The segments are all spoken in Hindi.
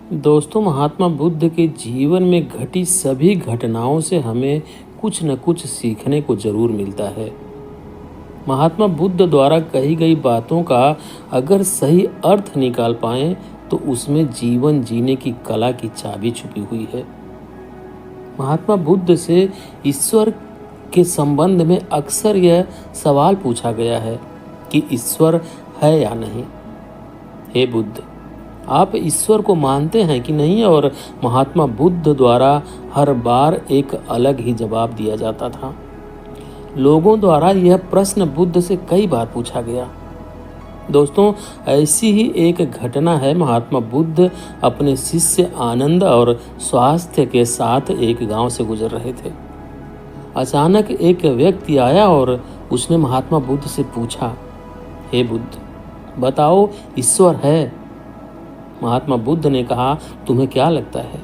दोस्तों, महात्मा बुद्ध के जीवन में घटी सभी घटनाओं से हमें कुछ न कुछ सीखने को जरूर मिलता है। महात्मा बुद्ध द्वारा कही गई बातों का अगर सही अर्थ निकाल पाएं तो उसमें जीवन जीने की कला की चाबी छुपी हुई है। महात्मा बुद्ध से ईश्वर के संबंध में अक्सर यह सवाल पूछा गया है कि ईश्वर है या नहीं। हे बुद्ध, आप ईश्वर को मानते हैं कि नहीं? और महात्मा बुद्ध द्वारा हर बार एक अलग ही जवाब दिया जाता था। लोगों द्वारा यह प्रश्न बुद्ध से कई बार पूछा गया। दोस्तों, ऐसी ही एक घटना है। महात्मा बुद्ध अपने शिष्य आनंद और स्वास्थ्य के साथ एक गांव से गुजर रहे थे। अचानक एक व्यक्ति आया और उसने महात्मा बुद्ध से पूछा, हे बुद्ध, बताओ ईश्वर है? महात्मा बुद्ध ने कहा, तुम्हें क्या लगता है?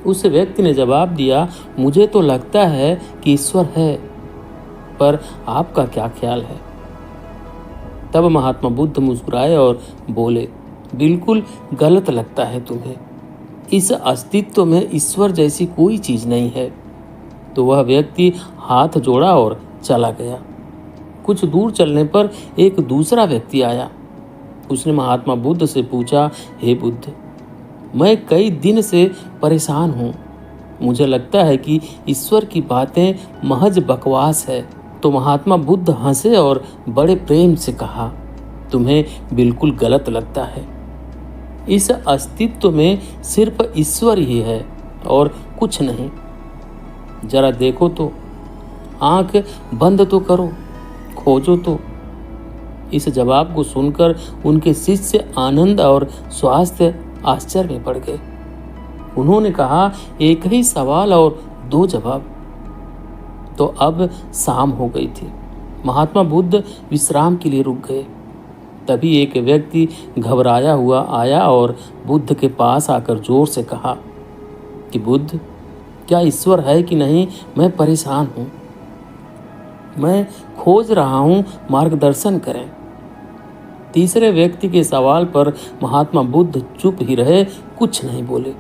उस व्यक्ति ने जवाब दिया, मुझे तो लगता है कि ईश्वर है, पर आपका क्या ख्याल है? तब महात्मा बुद्ध मुस्कुराए और बोले, बिल्कुल गलत लगता है तुम्हें। इस अस्तित्व में ईश्वर जैसी कोई चीज नहीं है। तो वह व्यक्ति हाथ जोड़ा और चला गया। कुछ दूर चलने पर एक दूसरा व्यक्ति आया। उसने महात्मा बुद्ध से पूछा, हे बुद्ध, मैं कई दिन से परेशान हूँ। मुझे लगता है कि ईश्वर की बातें महज बकवास है। तो महात्मा बुद्ध हंसे और बड़े प्रेम से कहा, तुम्हें बिल्कुल गलत लगता है। इस अस्तित्व में सिर्फ ईश्वर ही है और कुछ नहीं। जरा देखो तो, आंख बंद तो करो, खोजो तो। इस जवाब को सुनकर उनके शिष्य आनंद और स्वास्थ्य आश्चर्य में पड़ गए। उन्होंने कहा, एक ही सवाल और दो जवाब। तो अब शाम हो गई थी। महात्मा बुद्ध विश्राम के लिए रुक गए। तभी एक व्यक्ति घबराया हुआ आया और बुद्ध के पास आकर जोर से कहा कि बुद्ध, क्या ईश्वर है कि नहीं? मैं परेशान हूँ, मैं खोज रहा हूँ, मार्गदर्शन करें। तीसरे व्यक्ति के सवाल पर महात्मा बुद्ध चुप ही रहे, कुछ नहीं बोले।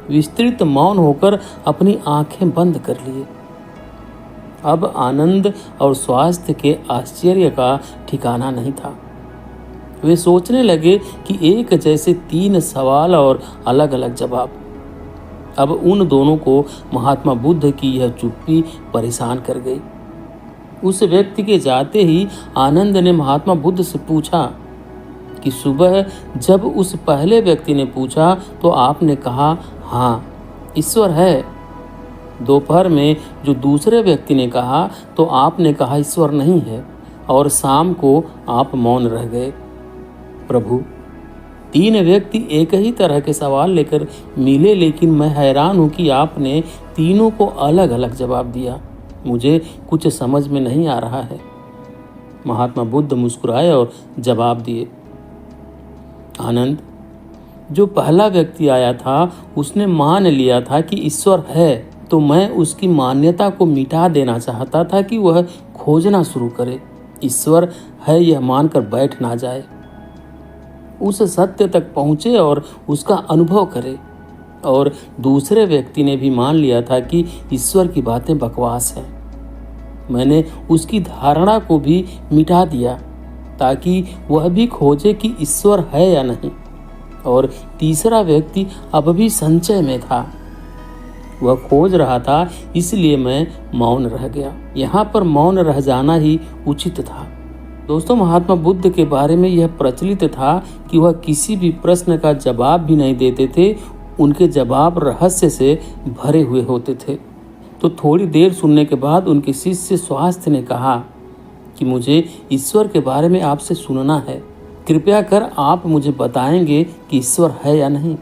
विस्तृत मौन होकर अपनी आंखें बंद कर लिए। अब आनंद और स्वास्थ्य के आश्चर्य का ठिकाना नहीं था। वे सोचने लगे कि एक जैसे तीन सवाल और अलग अलग जवाब। अब उन दोनों को महात्मा बुद्ध की यह चुप्पी परेशान कर गई। उस व्यक्ति के जाते ही आनंद ने महात्मा बुद्ध से पूछा कि सुबह जब उस पहले व्यक्ति ने पूछा तो आपने कहा, हाँ ईश्वर है। दोपहर में जो दूसरे व्यक्ति ने कहा तो आपने कहा ईश्वर नहीं है। और शाम को आप मौन रह गए। प्रभु, तीन व्यक्ति एक ही तरह के सवाल लेकर मिले, लेकिन मैं हैरान हूँ कि आपने तीनों को अलग अलग जवाब दिया। मुझे कुछ समझ में नहीं आ रहा है। महात्मा बुद्ध मुस्कुराए और जवाब दिए, आनंद, जो पहला व्यक्ति आया था उसने मान लिया था कि ईश्वर है, तो मैं उसकी मान्यता को मिटा देना चाहता था कि वह खोजना शुरू करे। ईश्वर है यह मानकर बैठ ना जाए, उस सत्य तक पहुँचे और उसका अनुभव करे। और दूसरे व्यक्ति ने भी मान लिया था कि ईश्वर की बातें बकवास हैं। मैंने उसकी धारणा को भी मिटा दिया ताकि वह भी खोजे कि ईश्वर है या नहीं। और तीसरा व्यक्ति अब भी संशय में था, वह खोज रहा था, इसलिए मैं मौन रह गया। यहाँ पर मौन रह जाना ही उचित था। दोस्तों, महात्मा बुद्ध के बारे में यह प्रचलित था कि वह किसी भी प्रश्न का जवाब भी नहीं देते थे। उनके जवाब रहस्य से भरे हुए होते थे। तो थोड़ी देर सुनने के बाद उनके शिष्य स्वास्थ्य ने कहा कि मुझे ईश्वर के बारे में आपसे सुनना है। कृपया कर आप मुझे बताएंगे कि ईश्वर है या नहीं।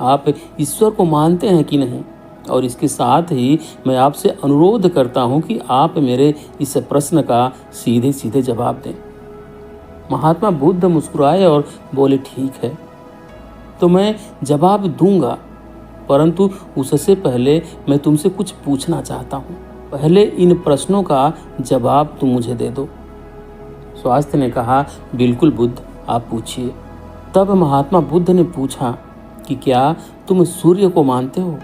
आप ईश्वर को मानते हैं कि नहीं? और इसके साथ ही मैं आपसे अनुरोध करता हूं कि आप मेरे इस प्रश्न का सीधे सीधे जवाब दें। महात्मा बुद्ध मुस्कुराए और बोले, ठीक है, तो मैं जवाब दूंगा, परंतु उससे पहले मैं तुमसे कुछ पूछना चाहता हूँ। पहले इन प्रश्नों का जवाब तुम मुझे दे दो। स्वास्थ्य ने कहा, बिल्कुल बुद्ध, आप पूछिए। तब महात्मा बुद्ध ने पूछा कि क्या तुम सूर्य को मानते हो?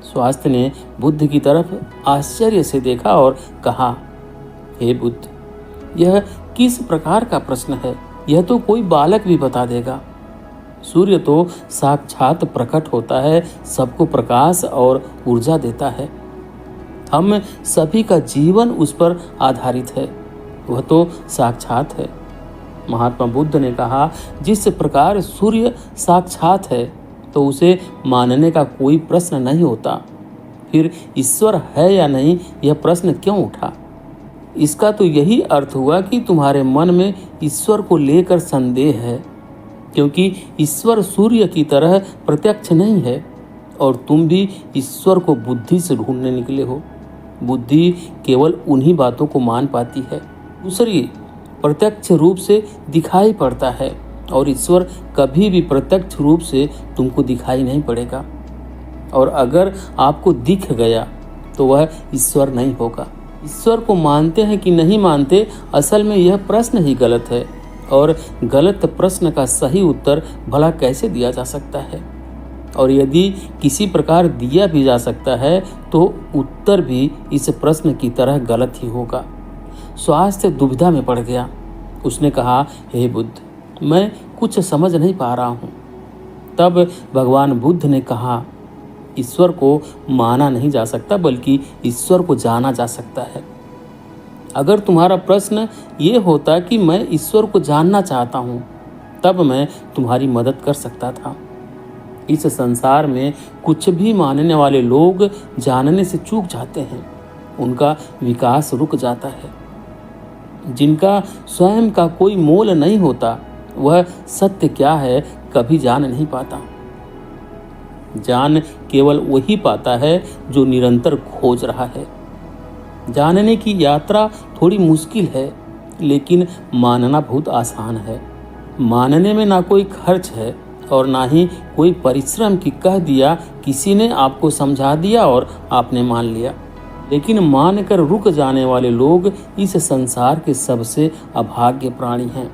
स्वास्थ्य ने बुद्ध की तरफ आश्चर्य से देखा और कहा, हे बुद्ध, यह किस प्रकार का प्रश्न है? यह तो कोई बालक भी बता देगा। सूर्य तो साक्षात प्रकट होता है, सबको प्रकाश और ऊर्जा देता है। हम सभी का जीवन उस पर आधारित है, वह तो साक्षात है। महात्मा बुद्ध ने कहा, जिस प्रकार सूर्य साक्षात है तो उसे मानने का कोई प्रश्न नहीं होता, फिर ईश्वर है या नहीं यह प्रश्न क्यों उठा? इसका तो यही अर्थ हुआ कि तुम्हारे मन में ईश्वर को लेकर संदेह है, क्योंकि ईश्वर सूर्य की तरह प्रत्यक्ष नहीं है और तुम भी ईश्वर को बुद्धि से ढूंढने निकले हो। बुद्धि केवल उन्हीं बातों को मान पाती है, दूसरी प्रत्यक्ष रूप से दिखाई पड़ता है, और ईश्वर कभी भी प्रत्यक्ष रूप से तुमको दिखाई नहीं पड़ेगा। और अगर आपको दिख गया तो वह ईश्वर नहीं होगा। ईश्वर को मानते हैं कि नहीं मानते, असल में यह प्रश्न ही गलत है, और गलत प्रश्न का सही उत्तर भला कैसे दिया जा सकता है? और यदि किसी प्रकार दिया भी जा सकता है तो उत्तर भी इस प्रश्न की तरह गलत ही होगा। स्वास्थ्य दुविधा में पड़ गया। उसने कहा, हे बुद्ध, मैं कुछ समझ नहीं पा रहा हूँ। तब भगवान बुद्ध ने कहा, ईश्वर को माना नहीं जा सकता, बल्कि ईश्वर को जाना जा सकता है। अगर तुम्हारा प्रश्न ये होता कि मैं ईश्वर को जानना चाहता हूँ, तब मैं तुम्हारी मदद कर सकता था। इस संसार में कुछ भी मानने वाले लोग जानने से चूक जाते हैं, उनका विकास रुक जाता है। जिनका स्वयं का कोई मोल नहीं होता, वह सत्य क्या है कभी जान नहीं पाता। जान केवल वही पाता है जो निरंतर खोज रहा है। जानने की यात्रा थोड़ी मुश्किल है, लेकिन मानना बहुत आसान है। मानने में ना कोई खर्च है और ना ही कोई परिश्रम की कह दिया, किसी ने आपको समझा दिया और आपने मान लिया। लेकिन मानकर रुक जाने वाले लोग इस संसार के सबसे अभाग्य प्राणी हैं।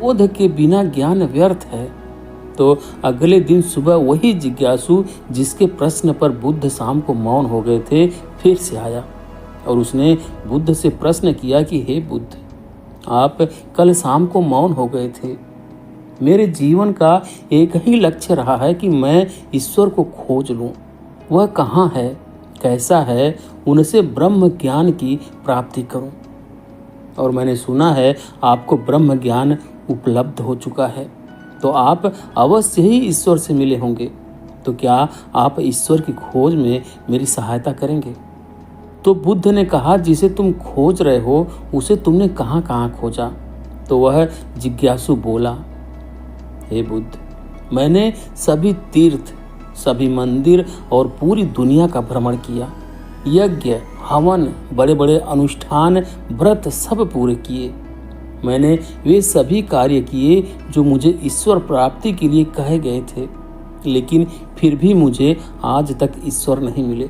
बोध के बिना ज्ञान व्यर्थ है। तो अगले दिन सुबह वही जिज्ञासु जिसके प्रश्न पर बुद्ध शाम को मौन हो गए थे, फिर से आया और उसने बुद्ध से प्रश्न किया कि हे बुद्ध, आप कल शाम को मौन हो गए थे। मेरे जीवन का एक ही लक्ष्य रहा है कि मैं ईश्वर को खोज लूं। वह कहाँ है, कैसा है, उनसे ब्रह्म ज्ञान की प्राप्ति करूं। और मैंने सुना है आपको ब्रह्म ज्ञान उपलब्ध हो चुका है, तो आप अवश्य ही ईश्वर से मिले होंगे। तो क्या आप ईश्वर की खोज में मेरी सहायता करेंगे? तो बुद्ध ने कहा, जिसे तुम खोज रहे हो उसे तुमने कहाँ कहाँ खोजा? तो वह जिज्ञासु बोला, हे बुद्ध, मैंने सभी तीर्थ, सभी मंदिर और पूरी दुनिया का भ्रमण किया। यज्ञ, हवन, बड़े बड़े अनुष्ठान, व्रत सब पूरे किए। मैंने वे सभी कार्य किए जो मुझे ईश्वर प्राप्ति के लिए कहे गए थे, लेकिन फिर भी मुझे आज तक ईश्वर नहीं मिले।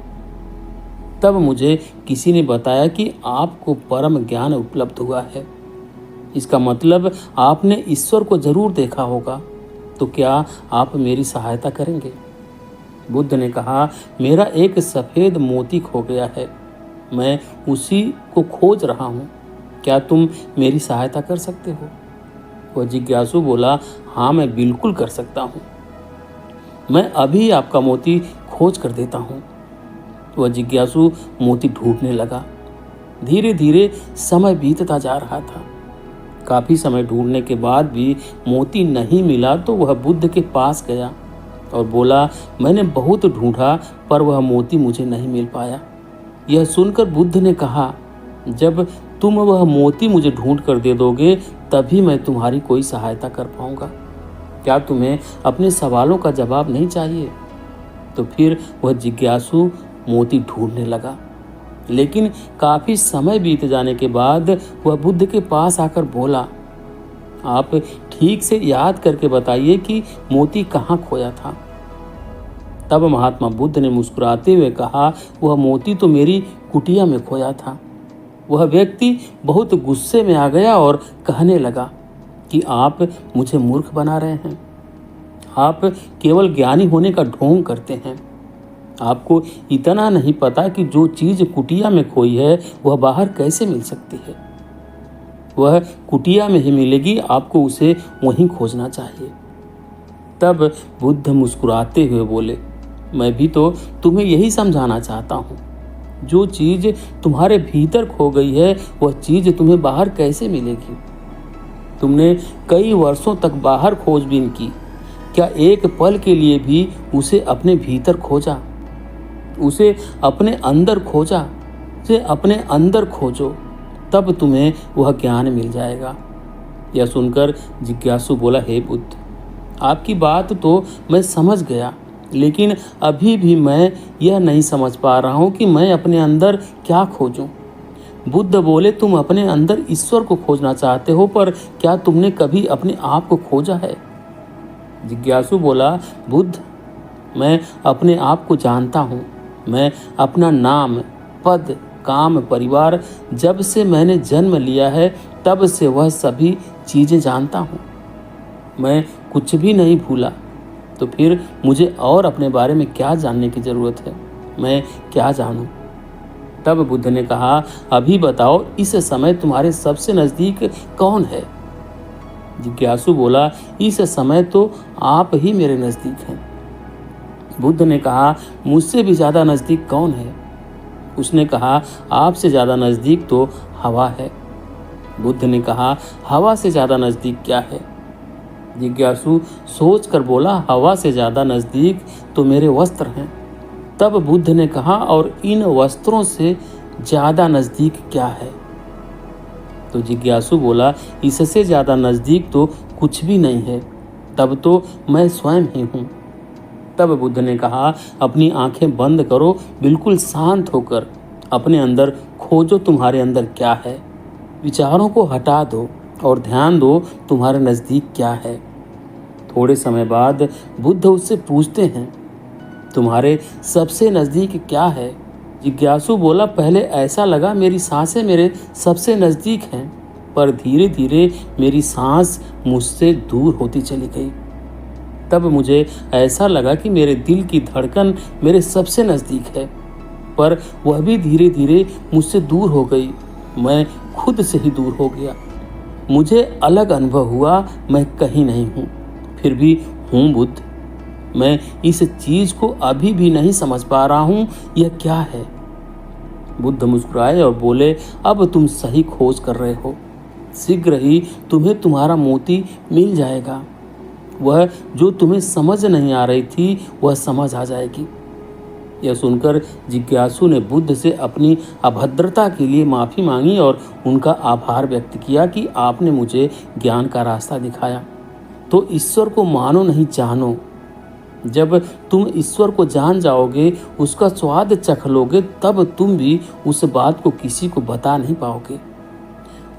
तब मुझे किसी ने बताया कि आपको परम ज्ञान उपलब्ध हुआ है। इसका मतलब आपने ईश्वर को जरूर देखा होगा। तो क्या आप मेरी सहायता करेंगे? बुद्ध ने कहा, मेरा एक सफ़ेद मोती खो गया है, मैं उसी को खोज रहा हूँ। क्या तुम मेरी सहायता कर सकते हो? वह जिज्ञासु बोला, हाँ, मैं बिल्कुल कर सकता हूँ। मैं अभी आपका मोती खोज कर देता हूँ। वह जिज्ञासु मोती ढूंढने लगा। धीरे धीरे समय बीतता जा रहा था। काफ़ी समय ढूंढने के बाद भी मोती नहीं मिला तो वह बुद्ध के पास गया और बोला, मैंने बहुत ढूंढा पर वह मोती मुझे नहीं मिल पाया। यह सुनकर बुद्ध ने कहा, जब तुम वह मोती मुझे ढूंढ कर दे दोगे तभी मैं तुम्हारी कोई सहायता कर पाऊंगा। क्या तुम्हें अपने सवालों का जवाब नहीं चाहिए? तो फिर वह जिज्ञासु मोती ढूंढने लगा। लेकिन काफ़ी समय बीत जाने के बाद वह बुद्ध के पास आकर बोला, आप ठीक से याद करके बताइए कि मोती कहाँ खोया था। तब महात्मा बुद्ध ने मुस्कुराते हुए कहा, वह मोती तो मेरी कुटिया में खोया था। वह व्यक्ति बहुत गुस्से में आ गया और कहने लगा, कि आप मुझे मूर्ख बना रहे हैं। आप केवल ज्ञानी होने का ढोंग करते हैं। आपको इतना नहीं पता कि जो चीज़ कुटिया में खोई है वह बाहर कैसे मिल सकती है। वह कुटिया में ही मिलेगी, आपको उसे वहीं खोजना चाहिए। तब बुद्ध मुस्कुराते हुए बोले, मैं भी तो तुम्हें यही समझाना चाहता हूँ। जो चीज़ तुम्हारे भीतर खो गई है वह चीज़ तुम्हें बाहर कैसे मिलेगी। तुमने कई वर्षों तक बाहर खोजबीन की, क्या एक पल के लिए भी उसे अपने भीतर खोजा? उसे अपने अंदर खोजा। उसे अपने अंदर खोजो, तब तुम्हें वह ज्ञान मिल जाएगा। यह सुनकर जिज्ञासु बोला, हे बुद्ध, आपकी बात तो मैं समझ गया, लेकिन अभी भी मैं यह नहीं समझ पा रहा हूँ कि मैं अपने अंदर क्या खोजूं। बुद्ध बोले, तुम अपने अंदर ईश्वर को खोजना चाहते हो, पर क्या तुमने कभी अपने आप को खोजा है? जिज्ञासु बोला, बुद्ध, मैं अपने आप को जानता हूँ। मैं अपना नाम, पद, काम, परिवार, जब से मैंने जन्म लिया है तब से वह सभी चीज़ें जानता हूँ। मैं कुछ भी नहीं भूला, तो फिर मुझे और अपने बारे में क्या जानने की ज़रूरत है? मैं क्या जानूँ? तब बुद्ध ने कहा, अभी बताओ, इस समय तुम्हारे सबसे नज़दीक कौन है? जिज्ञासु बोला, इस समय तो आप ही मेरे नज़दीक हैं। बुद्ध ने कहा, मुझसे भी ज़्यादा नज़दीक कौन है? उसने कहा, आपसे ज़्यादा नज़दीक तो हवा है। बुद्ध ने कहा, हवा से ज़्यादा नज़दीक क्या है? जिज्ञासु सोच कर बोला, हवा से ज़्यादा नज़दीक तो मेरे वस्त्र हैं। तब बुद्ध ने कहा, और इन वस्त्रों से ज़्यादा नज़दीक क्या है? तो जिज्ञासु बोला, इससे ज़्यादा नज़दीक तो कुछ भी नहीं है, तब तो मैं स्वयं ही हूँ। तब बुद्ध ने कहा, अपनी आंखें बंद करो, बिल्कुल शांत होकर अपने अंदर खोजो तुम्हारे अंदर क्या है। विचारों को हटा दो और ध्यान दो तुम्हारे नज़दीक क्या है। थोड़े समय बाद बुद्ध उससे पूछते हैं, तुम्हारे सबसे नज़दीक क्या है? जिज्ञासु बोला, पहले ऐसा लगा मेरी सांसें मेरे सबसे नज़दीक हैं, पर धीरे धीरे मेरी सांस मुझसे दूर होती चली गई। तब मुझे ऐसा लगा कि मेरे दिल की धड़कन मेरे सबसे नज़दीक है, पर वह भी धीरे धीरे मुझसे दूर हो गई। मैं खुद से ही दूर हो गया। मुझे अलग अनुभव हुआ, मैं कहीं नहीं हूँ, फिर भी हूँ बुद्ध। मैं इस चीज़ को अभी भी नहीं समझ पा रहा हूँ, यह क्या है? बुद्ध मुस्कुराए और बोले, अब तुम सही खोज कर रहे हो। शीघ्र ही तुम्हें तुम्हारा मोती मिल जाएगा। वह जो तुम्हें समझ नहीं आ रही थी वह समझ आ जाएगी। यह सुनकर जिज्ञासु ने बुद्ध से अपनी अभद्रता के लिए माफ़ी मांगी और उनका आभार व्यक्त किया कि आपने मुझे ज्ञान का रास्ता दिखाया। तो ईश्वर को मानो नहीं जानो। जब तुम ईश्वर को जान जाओगे, उसका स्वाद चख लोगे, तब तुम भी उस बात को किसी को बता नहीं पाओगे।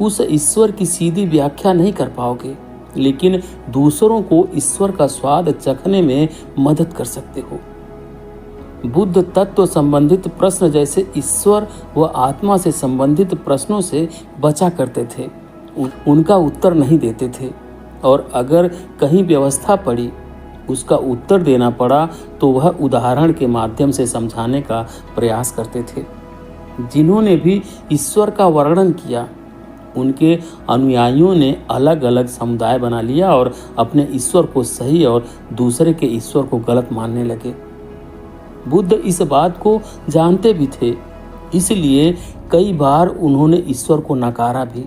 उस ईश्वर की सीधी व्याख्या नहीं कर पाओगे, लेकिन दूसरों को ईश्वर का स्वाद चखने में मदद कर सकते हो। बुद्ध तत्व संबंधित प्रश्न जैसे ईश्वर व आत्मा से संबंधित प्रश्नों से बचा करते थे। उनका उत्तर नहीं देते थे, और अगर कहीं व्यवस्था पड़ी, उसका उत्तर देना पड़ा, तो वह उदाहरण के माध्यम से समझाने का प्रयास करते थे। जिन्होंने भी ईश्वर का वर्णन किया, उनके अनुयायियों ने अलग अलग समुदाय बना लिया और अपने ईश्वर को सही और दूसरे के ईश्वर को गलत मानने लगे। बुद्ध इस बात को जानते भी थे, इसलिए कई बार उन्होंने ईश्वर को नकारा भी।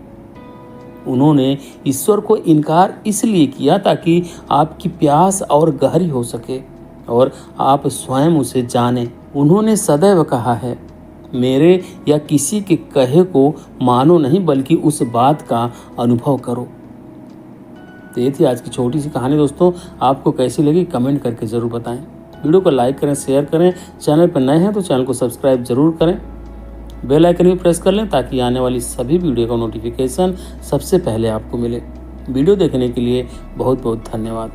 उन्होंने ईश्वर को इनकार इसलिए किया ताकि आपकी प्यास और गहरी हो सके और आप स्वयं उसे जानें। उन्होंने सदैव कहा है, मेरे या किसी के कहे को मानो नहीं, बल्कि उस बात का अनुभव करो। तो ये थी आज की छोटी सी कहानी दोस्तों। आपको कैसी लगी कमेंट करके ज़रूर बताएं। वीडियो को लाइक करें, शेयर करें। चैनल पर नए हैं तो चैनल को सब्सक्राइब जरूर करें। बेल आइकन भी प्रेस कर लें ताकि आने वाली सभी वीडियो का नोटिफिकेशन सबसे पहले आपको मिले। वीडियो देखने के लिए बहुत बहुत धन्यवाद।